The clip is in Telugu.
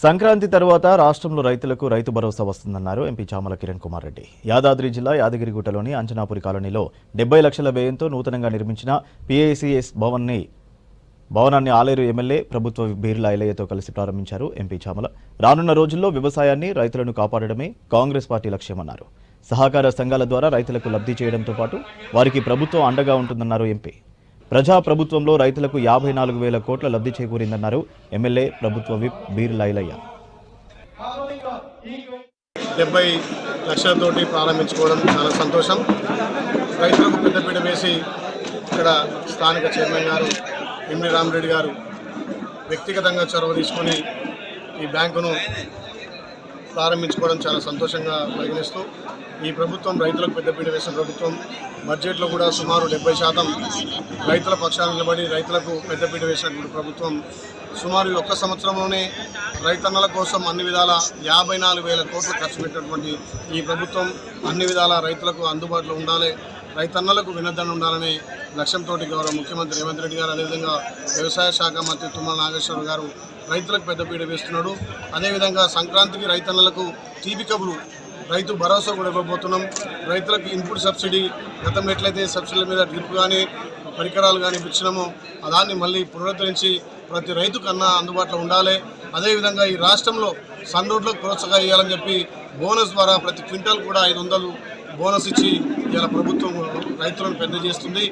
సంక్రాంతి తర్వాత రాష్ట్రంలో రైతులకు రైతు భరోసా వస్తుందన్నారు ఎంపీ చామల కిరణ్ కుమార్ రెడ్డి. యాదాద్రి జిల్లా యాదగిరిగుట్టలోని అంజనాపురి కాలనీలో 70 లక్షల వ్యయంతో నూతనంగా నిర్మించిన పీఐసీఎస్ భవనాన్ని ఆలేరు ఎమ్మెల్యే ప్రభుత్వ బీర్లా ఐలయ్యతో కలిసి ప్రారంభించారు ఎంపీ చామల. రానున్న రోజుల్లో వ్యవసాయాన్ని, రైతులను కాపాడడమే కాంగ్రెస్ పార్టీ లక్ష్యమన్నారు. సహకార సంఘాల ద్వారా రైతులకు లబ్ధి చేయడంతో పాటు వారికి ప్రభుత్వం అండగా ఉంటుందన్నారు ఎంపీ. ప్రజా ప్రభుత్వంలో రైతులకు 54,000 కోట్ల లబ్ధి చేకూరిందన్నారు ఎమ్మెల్యే ప్రభుత్వ విప్ బీర్లా ఐలయ్య. 70 లక్షలతోటి ప్రారంభించుకోవడం చాలా సంతోషం. రైతులకు పెద్దపీట వేసి ఇక్కడ స్థానిక చైర్మన్ గారు ఎండి రామరెడ్డి గారు వ్యక్తిగతంగా చొరవ తీసుకొని ఈ బ్యాంకును ప్రారంభించుకోవడం చాలా సంతోషంగా పరిగణిస్తూ ఈ ప్రభుత్వం రైతులకు పెద్దపీట వేసిన ప్రభుత్వం. బడ్జెట్లో కూడా సుమారు 70% రైతుల పక్షాన నిలబడి రైతులకు పెద్దపీట వేసినటువంటి ప్రభుత్వం. సుమారు ఒక్క సంవత్సరంలోనే రైతన్నల కోసం అన్ని విధాల 54,000 కోట్లు ఖర్చు పెట్టినటువంటి ఈ ప్రభుత్వం అన్ని విధాల రైతులకు అందుబాటులో ఉండాలి, రైతన్నలకు వినోదం ఉండాలనే లక్ష్యంతో గౌరవ ముఖ్యమంత్రి రేవంత్ రెడ్డి గారు, అదేవిధంగా వ్యవసాయ శాఖ మంత్రి తుమ్మల నాగేశ్వరరావు గారు రైతులకు పెద్దపీట వేస్తున్నాడు. అదేవిధంగా సంక్రాంతికి రైతన్నలకు తీపి కబురు రైతు భరోసా కూడా ఇవ్వబోతున్నాం. రైతులకు ఇన్పుట్ సబ్సిడీ గతంలో ఎట్లయితే సబ్సిడీల మీద డ్రిప్ కానీ పరికరాలు కానీ ఇచ్చినామో దాన్ని మళ్ళీ పునరుద్ధరించి ప్రతి రైతు కన్నా అందుబాటులో ఉండాలి. అదేవిధంగా ఈ రాష్ట్రంలో సన్ రోడ్లకు ప్రోత్సాహం ఇవ్వాలని చెప్పి బోనస్ ద్వారా ప్రతి క్వింటాల్ కూడా 500 బోనస్ ఇచ్చి ఇలా ప్రభుత్వం రైతులను పెద్ద చేస్తుంది.